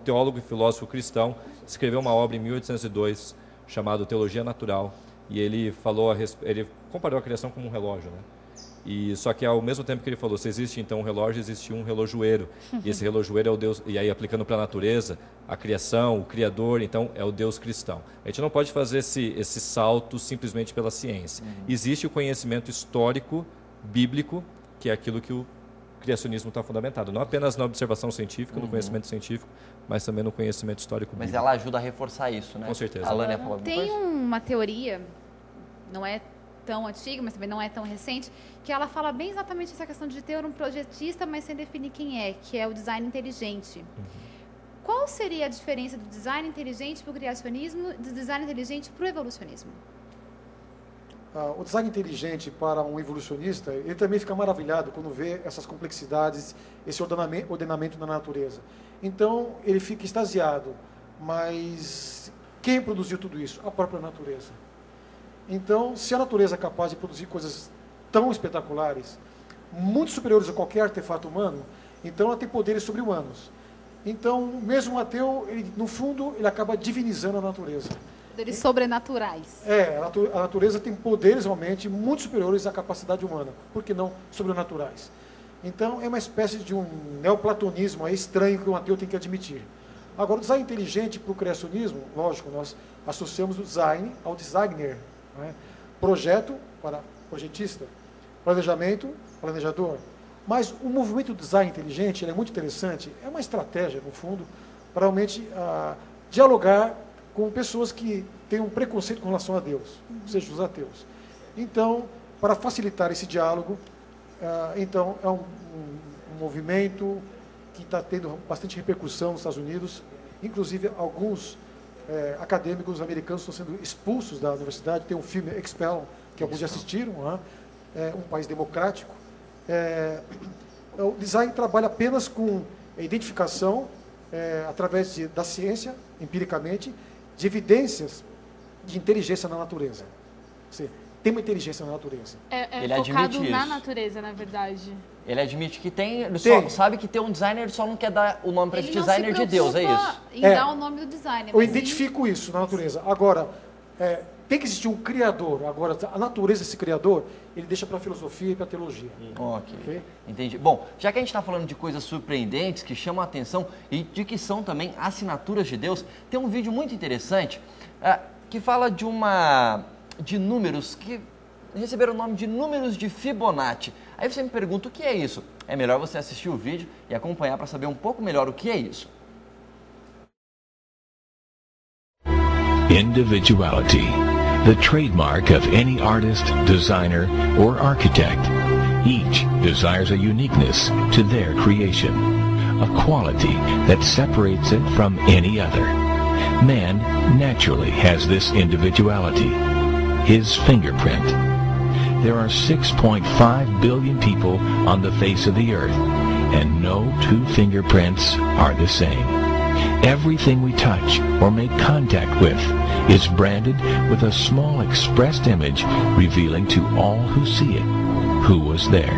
teólogo e filósofo cristão, escreveu uma obra em 1802 chamada Teologia Natural, e ele comparou a criação como um relógio, né? Só que ao mesmo tempo que ele falou, se existe então um relógio, existe um relojoeiro. E esse relojoeiro é o Deus, e aí aplicando para a natureza, a criação, o Criador, então é o Deus cristão. A gente não pode fazer esse salto simplesmente pela ciência. Existe o conhecimento histórico, bíblico, que é aquilo que o criacionismo está fundamentado. Não apenas na observação científica, no conhecimento científico, mas também no conhecimento histórico bíblico. Mas ela ajuda a reforçar isso, né? Com certeza. A Alana ia falar alguma coisa? Tem uma teoria, não é tão antiga, mas também não é tão recente, que ela fala bem exatamente essa questão de ter um projetista, mas sem definir quem é, que é o design inteligente. Qual seria a diferença do design inteligente para o criacionismo e do design inteligente para o evolucionismo? O design inteligente para um evolucionista, ele também fica maravilhado quando vê essas complexidades, esse ordenamento da natureza. Então, ele fica extasiado, mas quem produziu tudo isso? A própria natureza. Então, se a natureza é capaz de produzir coisas tão espetaculares, muito superiores a qualquer artefato humano, então ela tem poderes sobre-humanos. Então, mesmo um ateu, no fundo, ele acaba divinizando a natureza. Poderes sobrenaturais. A natureza tem poderes realmente muito superiores à capacidade humana, por que não sobrenaturais? Então, é uma espécie de um neoplatonismo estranho que um ateu tem que admitir. Agora, o design inteligente para o criacionismo, lógico, nós associamos o design ao designer. Projeto para projetista, planejamento, planejador. Mas o movimento do design inteligente ele é muito interessante, é uma estratégia, no fundo, para realmente dialogar com pessoas que têm um preconceito com relação a Deus, ou seja, os ateus. Então, para facilitar esse diálogo, então é um movimento que está tendo bastante repercussão nos Estados Unidos, inclusive alguns acadêmicos americanos estão sendo expulsos da universidade. Tem um filme Expel, que alguns já assistiram, um país democrático. O design trabalha apenas com a identificação, através da ciência, empiricamente, de evidências de inteligência na natureza. tem uma inteligência na natureza. Ele focado na natureza, na verdade. Ele admite que tem, ele só sabe que tem um designer, ele só não quer dar o nome para esse designer de Deus, é isso? Em dar o nome do designer. Eu identifico isso na natureza. Agora, tem que existir um criador. Agora, a natureza desse criador, ele deixa para a filosofia e para a teologia. Ok. Entendi. Bom, já que a gente está falando de coisas surpreendentes, que chamam a atenção e de que são também assinaturas de Deus, tem um vídeo muito interessante que fala de números que receberam o nome de números de Fibonacci. Aí você me pergunta o que é isso? É melhor você assistir o vídeo e acompanhar para saber um pouco melhor o que é isso. Individuality, the trademark of any artist, designer, or architect. Each desires a uniqueness to their creation, a quality that separates it from any other. Man naturally has this individuality, his fingerprint. There are 6.5 billion people on the face of the earth, and no two fingerprints are the same. Everything we touch or make contact with is branded with a small expressed image revealing to all who see it who was there.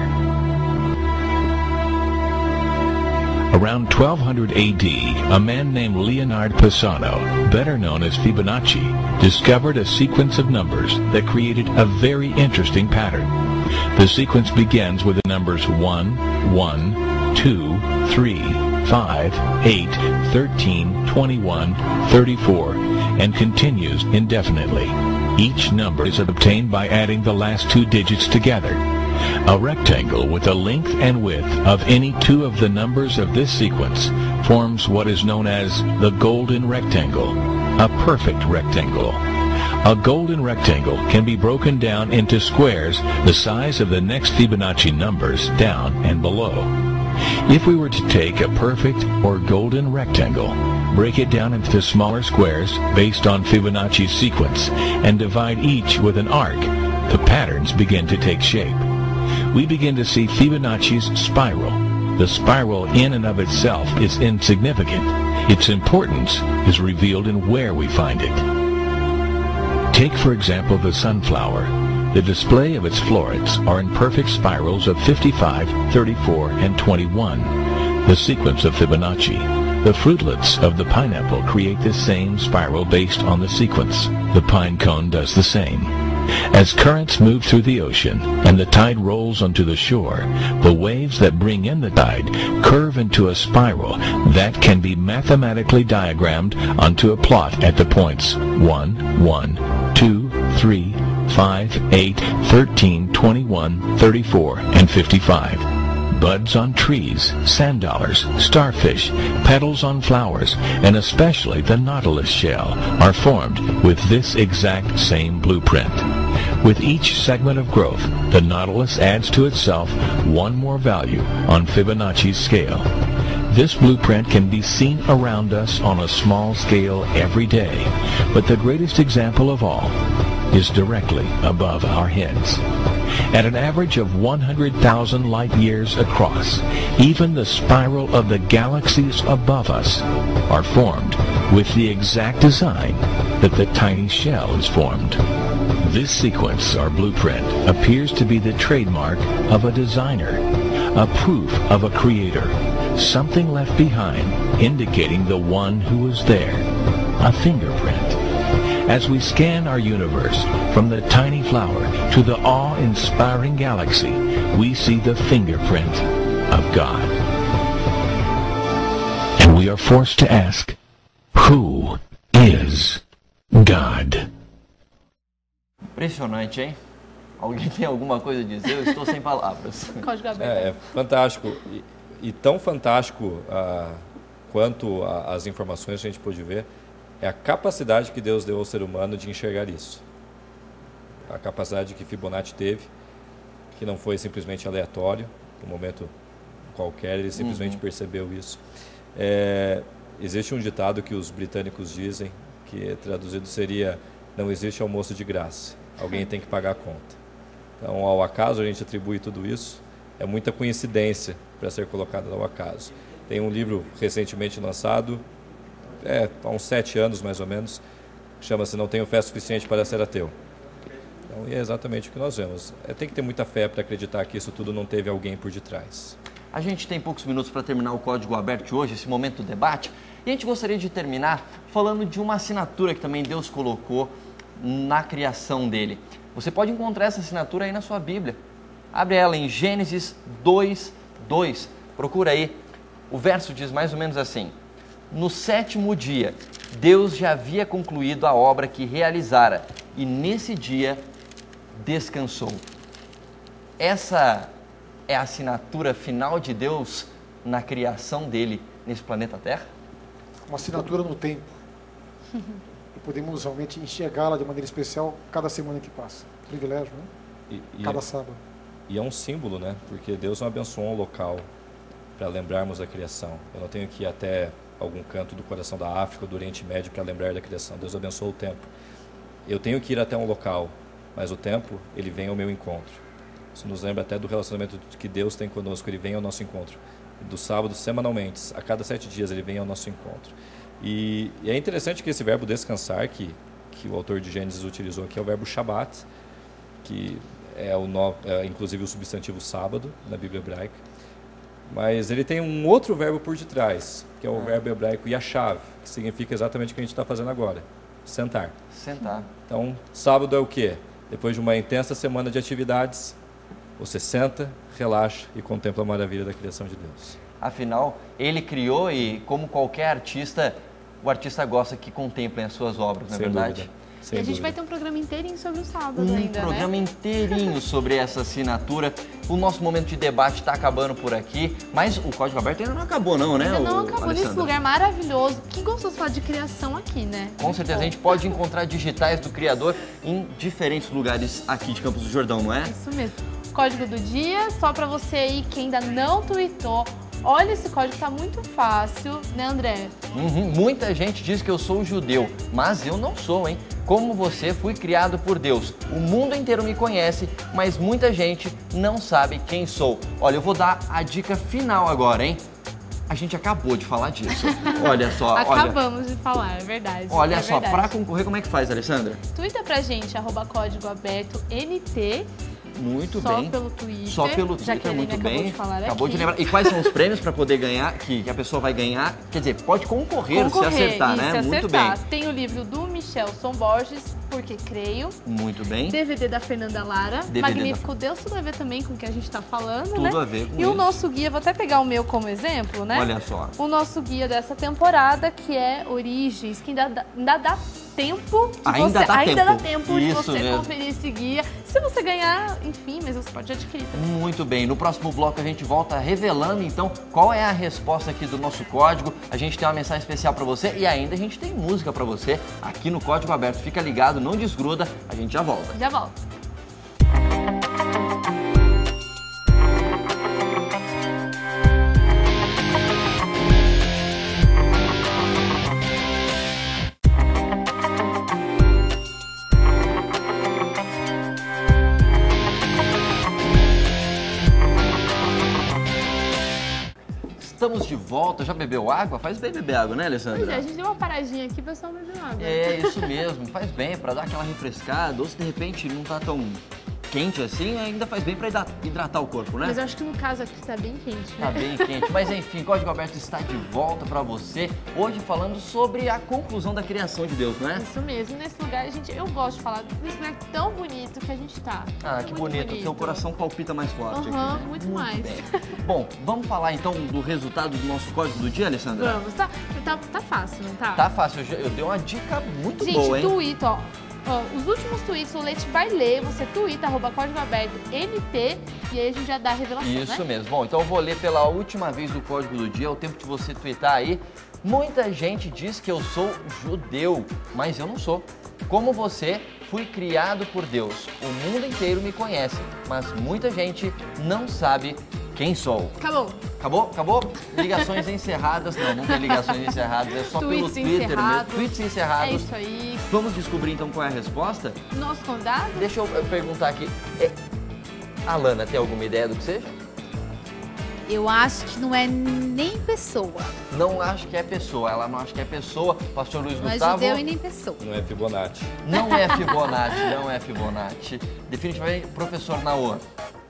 Around 1200 AD, a man named Leonard Pisano, better known as Fibonacci, discovered a sequence of numbers that created a very interesting pattern. The sequence begins with the numbers 1, 1, 2, 3, 5, 8, 13, 21, 34, and continues indefinitely. Each number is obtained by adding the last two digits together. A rectangle with a length and width of any two of the numbers of this sequence forms what is known as the golden rectangle, a perfect rectangle. A golden rectangle can be broken down into squares the size of the next Fibonacci numbers down and below. If we were to take a perfect or golden rectangle, break it down into smaller squares based on Fibonacci's sequence, and divide each with an arc, the patterns begin to take shape. We begin to see Fibonacci's spiral. The spiral in and of itself is insignificant. Its importance is revealed in where we find it. Take, for example, the sunflower. The display of its florets are in perfect spirals of 55, 34, and 21, the sequence of Fibonacci. The fruitlets of the pineapple create the same spiral based on the sequence. The pine cone does the same. As currents move through the ocean and the tide rolls onto the shore, the waves that bring in the tide curve into a spiral that can be mathematically diagrammed onto a plot at the points 1, 1, 2, 3, 5, 8, 13, 21, 34, and 55. Buds on trees, sand dollars, starfish, petals on flowers, and especially the nautilus shell are formed with this exact same blueprint. With each segment of growth, the nautilus adds to itself one more value on Fibonacci's scale. This blueprint can be seen around us on a small scale every day, but the greatest example of all is directly above our heads. At an average of 100,000 light years across, even the spiral of the galaxies above us are formed with the exact design that the tiny shell is formed. This sequence or blueprint appears to be the trademark of a designer, a proof of a creator, something left behind indicating the one who was there, a fingerprint. As we scan our universe, from the tiny flower to the awe-inspiring galaxy, we see the fingerprint of God. And we are forced to ask, who is God? Impressionante, hein? Alguém tem alguma coisa a dizer? Eu estou sem palavras. É fantástico. E tão fantástico quanto as informações que a gente pôde ver, é a capacidade que Deus deu ao ser humano de enxergar isso. A capacidade que Fibonacci teve, que não foi simplesmente aleatório, no momento qualquer ele simplesmente percebeu isso. Existe um ditado que os britânicos dizem, que traduzido seria: não existe almoço de graça, alguém tem que pagar a conta. Então, ao acaso a gente atribui tudo isso, é muita coincidência para ser colocado ao acaso. Tem um livro recentemente lançado, há uns 7 anos mais ou menos, chama-se Não Tenho Fé Suficiente para Ser Ateu. Então, e é exatamente o que nós vemos. Tem que ter muita fé para acreditar que isso tudo não teve alguém por detrás. A gente tem poucos minutos para terminar o Código Aberto de hoje, esse momento do debate, e a gente gostaria de terminar falando de uma assinatura que também Deus colocou na criação dele. Você pode encontrar essa assinatura aí na sua Bíblia. Abre ela em Gênesis 2:2. Procura aí. O verso diz mais ou menos assim: no 7º dia, Deus já havia concluído a obra que realizara e nesse dia descansou. Essa é a assinatura final de Deus na criação dele nesse planeta Terra? Uma assinatura no tempo. E podemos realmente enxergá-la de maneira especial cada semana que passa. Privilégio, né? Cada sábado. E é um símbolo, né? Porque Deus não abençoou um local para lembrarmos da criação. Eu não tenho que ir até algum canto do coração da África ou do Oriente Médio para lembrar da criação. Deus abençoou o tempo. Eu tenho que ir até um local, mas o tempo, ele vem ao meu encontro. Isso nos lembra até do relacionamento que Deus tem conosco. Ele vem ao nosso encontro. Do sábado, semanalmente, a cada 7 dias, ele vem ao nosso encontro. E é interessante que esse verbo descansar, que o autor de Gênesis utilizou aqui, é o verbo Shabat, que é inclusive o substantivo sábado na Bíblia hebraica. Mas ele tem um outro verbo por detrás, que é o verbo hebraico yashav, que significa exatamente o que a gente está fazendo agora: sentar. Sentar. Então, sábado é o quê? Depois de uma intensa semana de atividades, você senta, relaxa e contempla a maravilha da criação de Deus. Afinal, ele criou e, como qualquer artista, o artista gosta que contemplem as suas obras, não é verdade? E a gente vai ter um programa inteirinho sobre o sábado ainda, né? Um programa inteirinho sobre essa assinatura. O nosso momento de debate está acabando por aqui, mas o Código Aberto ainda não acabou não, né? Ainda não acabou nesse lugar maravilhoso. Que gostoso falar de criação aqui, né? Com certeza, a gente pode encontrar digitais do Criador em diferentes lugares aqui de Campos do Jordão, não é? Isso mesmo. Código do dia, só para você aí que ainda não tweetou. Olha, esse código tá muito fácil, né, André? Muita gente diz que eu sou judeu, mas eu não sou, hein? Como você, fui criado por Deus. O mundo inteiro me conhece, mas muita gente não sabe quem sou. Olha, eu vou dar a dica final agora, hein? A gente acabou de falar disso. Olha só, Acabamos de falar, é verdade. Olha só, para concorrer, como é que faz, Alessandra? Twitta pra gente, @códigoabertoNT. Muito só bem. Só pelo Twitter. Só pelo Twitter, muito bem. Acabou de lembrar. E quais são os prêmios para poder ganhar, que a pessoa vai ganhar? Quer dizer, pode concorrer se acertar, né? Se acertar. Muito bem. Tem o livro do Michelson Borges, Porque Creio. Muito bem. DVD da Fernanda Lara. Magnífico Deus, tudo a ver também com o que a gente está falando, tudo né? Tudo a ver com isso. E o nosso guia, vou até pegar o meu como exemplo, né? Olha só. O nosso guia dessa temporada, que é Origens, que ainda dá tempo de ainda dá tempo de você conferir esse guia. Se você ganhar, enfim, mas você pode adquirir também. Muito bem. No próximo bloco a gente volta revelando, então, qual é a resposta aqui do nosso código. A gente tem uma mensagem especial para você e ainda a gente tem música para você aqui no Código Aberto. Fica ligado, não desgruda, a gente já volta. Já volta. Estamos de volta. Já bebeu água? Faz bem beber água, né, Alessandra? Pois é, a gente deu uma paradinha aqui, o pessoal bebeu água. É, isso mesmo. Faz bem para dar aquela refrescada. Ou se de repente não tá tão quente assim, ainda faz bem para hidratar o corpo, né? Mas eu acho que no caso aqui tá bem quente, né? Tá bem quente. Mas enfim, Código Aberto está de volta para você. Hoje falando sobre a conclusão da criação de Deus, não é? Isso mesmo. Nesse lugar, eu gosto de falar desse lugar tão bonito que a gente tá. Ah, que bonito. Seu coração palpita mais forte aqui, né? Muito mais. Bem. Bom, vamos falar então do resultado do nosso código do dia, Alessandra? Vamos. Tá fácil, não tá? Tá fácil. Eu dei uma dica muito boa, hein? Gente, tweet, ó. Os últimos tweets o Leite vai ler, você twitta, @códigoabertoNT, e aí a gente já dá a revelação, Isso né? mesmo. Bom, então eu vou ler pela última vez do Código do Dia, é o tempo de você twittar aí. Muita gente diz que eu sou judeu, mas eu não sou. Como você, fui criado por Deus. O mundo inteiro me conhece, mas muita gente não sabe quem sou. Acabou? Ligações encerradas. Não tem ligações encerradas, é só pelo Twitter mesmo. Tweets encerrados. É isso aí. Vamos descobrir então qual é a resposta? Nosso convidado? Deixa eu perguntar aqui. A Lana tem alguma ideia do que seja? Eu acho que não é nem pessoa. Não acho que é pessoa. Ela não acha que é pessoa. Pastor Luiz Gustavo. Não é judeu e nem pessoa. Não é Fibonacci. Não é Fibonacci, não é Fibonacci. Definitivamente, professor Naor.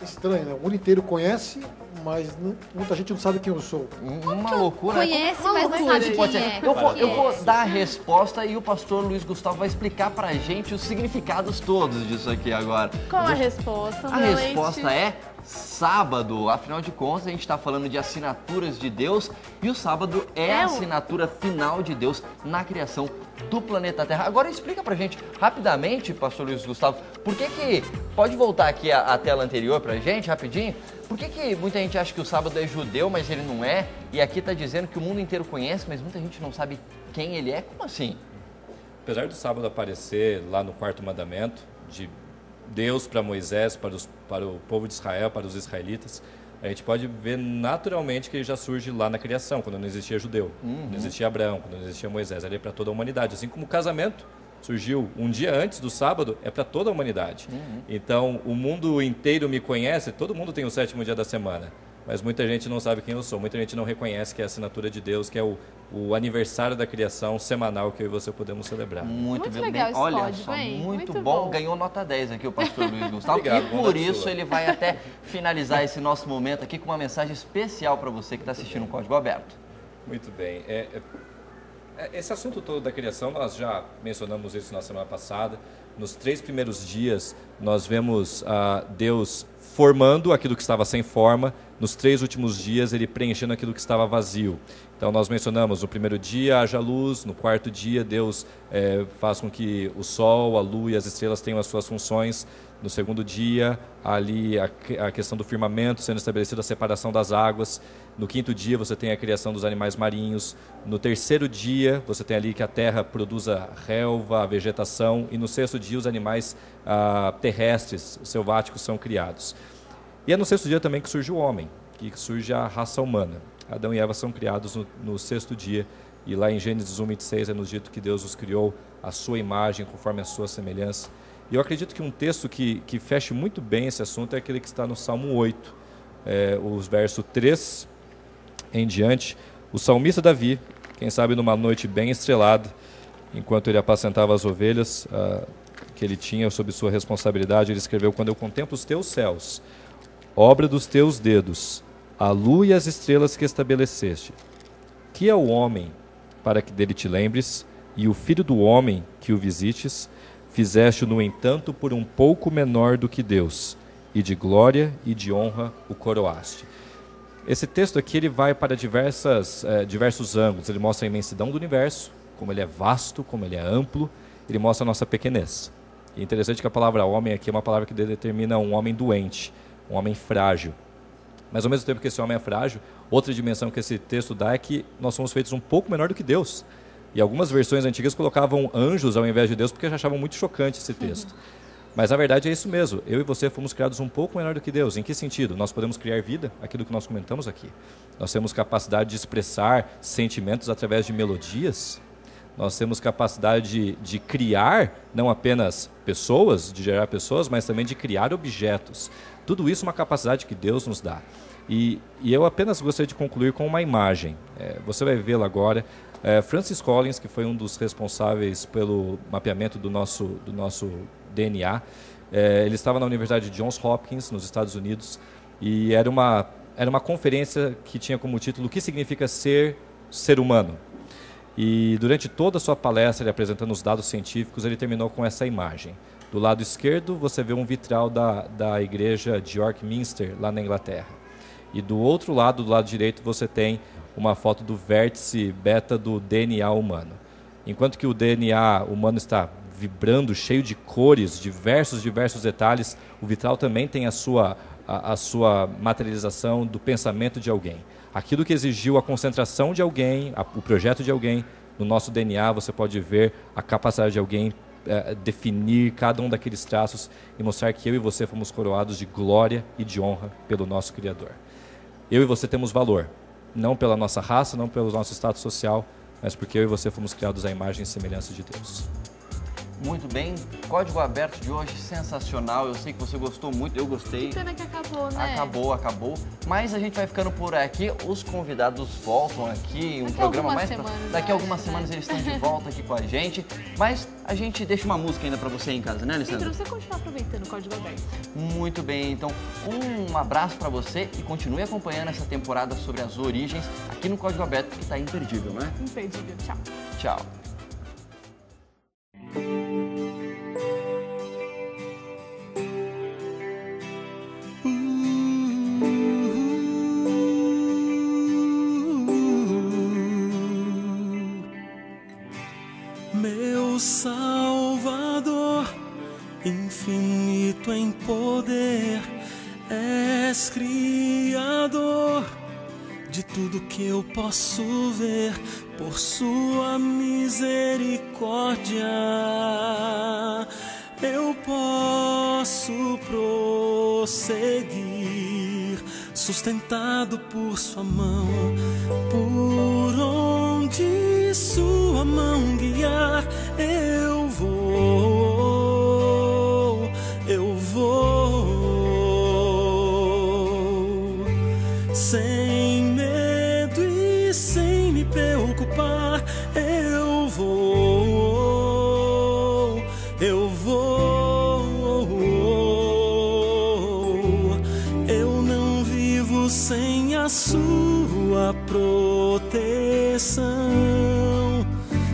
Estranho, né? O mundo inteiro conhece, mas muita gente não sabe quem eu sou. Uma loucura. Conhece, Uma mas loucura. não sabe Pode quem ser. é. Eu vou dar a resposta e o pastor Luiz Gustavo vai explicar pra gente os significados todos disso aqui agora. Qual a resposta? A resposta é sábado. Afinal de contas, a gente está falando de assinaturas de Deus e o sábado é a assinatura final de Deus na criação do planeta Terra. Agora explica pra gente rapidamente, pastor Luiz Gustavo, por que pode voltar aqui a tela anterior pra gente, rapidinho? Por que muita gente acha que o sábado é judeu, mas ele não é? E aqui tá dizendo que o mundo inteiro conhece, mas muita gente não sabe quem ele é? Como assim? Apesar do sábado aparecer lá no quarto mandamento, de Deus para Moisés, para o povo de Israel, para os israelitas, a gente pode ver naturalmente que ele já surge lá na criação, quando não existia judeu, não existia Abraão, quando não existia Moisés, ele é para toda a humanidade. Assim como o casamento surgiu um dia antes do sábado, é para toda a humanidade. Então, o mundo inteiro me conhece, todo mundo tem o 7º dia da semana, mas muita gente não sabe quem eu sou, muita gente não reconhece que é a assinatura de Deus, que é o aniversário da criação semanal que eu e você podemos celebrar. Muito legal esse olha código, só, hein? muito bom. Ganhou nota 10 aqui o pastor Luiz Gustavo. Obrigado, e por isso ele vai até finalizar esse nosso momento aqui com uma mensagem especial para você que está assistindo o Código Aberto. Muito bem. Esse assunto todo da criação, nós já mencionamos isso na semana passada. Nos 3 primeiros dias, nós vemos Deus formando aquilo que estava sem forma. Nos 3 últimos dias, ele preenchendo aquilo que estava vazio. Então, nós mencionamos, no primeiro dia haja luz, no 4º dia Deus faz com que o sol, a lua e as estrelas tenham as suas funções. No 2º dia, ali a questão do firmamento sendo estabelecida, a separação das águas. No 5º dia, você tem a criação dos animais marinhos. No 3º dia, você tem ali que a terra produz a relva, a vegetação. E no 6º dia, os animais terrestres, selváticos, são criados. E é no 6º dia também que surge o homem, que surge a raça humana. Adão e Eva são criados no 6º dia. E lá em Gênesis 1:26 é nos dito que Deus os criou à sua imagem, conforme a sua semelhança. E eu acredito que um texto que feche muito bem esse assunto é aquele que está no Salmo 8, os versos 3 em diante. O salmista Davi, quem sabe numa noite bem estrelada, enquanto ele apacentava as ovelhas que ele tinha sob sua responsabilidade, ele escreveu: quando eu contemplo os teus céus, obra dos teus dedos, a lua e as estrelas que estabeleceste, que é o homem para que dele te lembres, e o filho do homem que o visites, fizeste-o, no entanto, por um pouco menor do que Deus, e de glória e de honra o coroaste. Esse texto aqui ele vai para diversos ângulos. Ele mostra a imensidão do universo, como ele é vasto, como ele é amplo. Ele mostra a nossa pequenez. E é interessante que a palavra homem aqui é uma palavra que determina um homem doente, um homem frágil. Mas ao mesmo tempo que esse homem é frágil, outra dimensão que esse texto dá é que nós somos feitos um pouco menor do que Deus. E algumas versões antigas colocavam anjos ao invés de Deus porque achavam muito chocante esse texto. Mas a verdade é isso mesmo. Eu e você fomos criados um pouco menor do que Deus. Em que sentido? Nós podemos criar vida, aquilo que nós comentamos aqui. Nós temos capacidade de expressar sentimentos através de melodias. Nós temos capacidade de criar não apenas pessoas, de gerar pessoas, mas também de criar objetos. Tudo isso é uma capacidade que Deus nos dá. E eu apenas gostaria de concluir com uma imagem. Você vai vê-la agora. Francis Collins, que foi um dos responsáveis pelo mapeamento do nosso DNA, ele estava na Universidade de Johns Hopkins, nos Estados Unidos, e era uma conferência que tinha como título: o que significa ser humano? E durante toda a sua palestra, ele apresentando os dados científicos, ele terminou com essa imagem. Do lado esquerdo, você vê um vitral da igreja de York Minster, lá na Inglaterra. E do outro lado, do lado direito, você tem uma foto do vértice beta do DNA humano. Enquanto que o DNA humano está vibrando, cheio de cores, diversos detalhes, o vitral também tem a sua materialização do pensamento de alguém. Aquilo que exigiu a concentração de alguém, o projeto de alguém, no nosso DNA você pode ver a capacidade de alguém definir cada um daqueles traços e mostrar que eu e você fomos coroados de glória e de honra pelo nosso Criador. Eu e você temos valor, não pela nossa raça, não pelo nosso status social, mas porque eu e você fomos criados à imagem e semelhança de Deus. Muito bem, Código Aberto de hoje, sensacional. Eu sei que você gostou muito, eu gostei. Que pena que acabou, né? Acabou. Mas a gente vai ficando por aqui. Os convidados voltam aqui, um programa mais... Daqui a algumas semanas eles estão de volta aqui com a gente. Mas a gente deixa uma música ainda pra você em casa, né, Alessandra? Sim, pra você continuar aproveitando o Código Aberto. Muito bem, então um abraço pra você e continue acompanhando essa temporada sobre as origens aqui no Código Aberto, que tá imperdível, né? Imperdível, tchau. Tchau. Meu Salvador, infinito em poder, és Criador de tudo que eu posso ver. Por sua misericórdia eu posso prosseguir, sustentado por sua mão. Por onde sua mão guiar, eu vou, sem medo e sem me preocupar, eu vou, eu não vivo sem a sua proteção.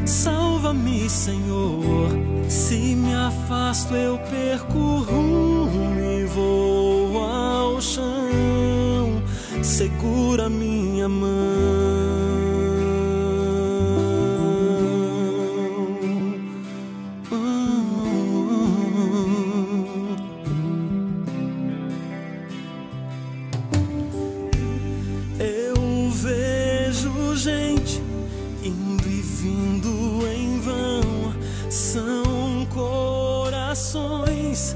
Salva-me, Senhor, se me afasto eu perco o rumo e vou ao chão. Segura minha mão. Eu vejo gente indo e vindo em vão, são corações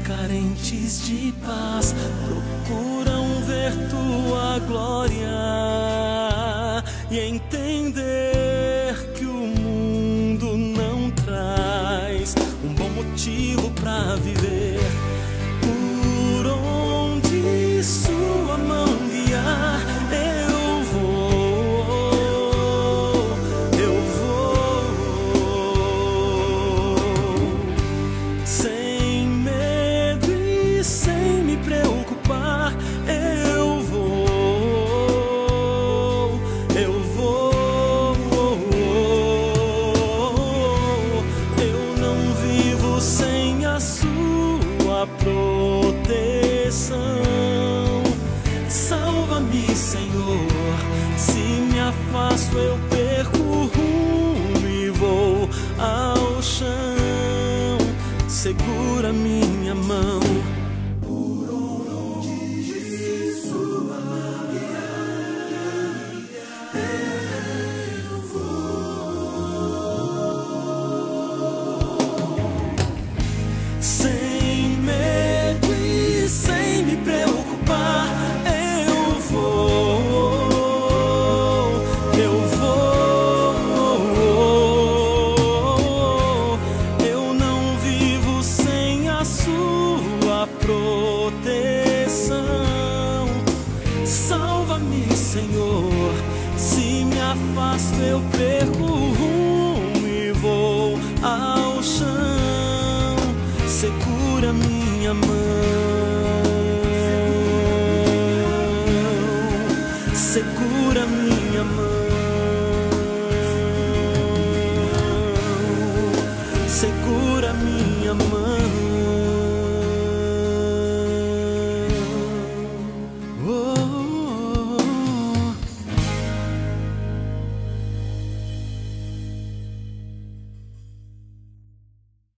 carentes de paz, procuram ver tua glória e entender que o mundo não traz um bom motivo pra viver. Por onde sua mão guiar, eu vou, sem medo e sem me preocupar, eu vou, eu não vivo sem a sua proteção. Salva-me, Senhor, se me afasto eu perco o rumo e vou ao chão. Segura minha mão. Por onde sua mão guiar, eu vou, sem medo e sem me preocupar, eu vou, eu não vivo sem a sua proteção. Salva-me, Senhor, se me afasto eu perco o rumo e vou ao chão. Segura minha mão.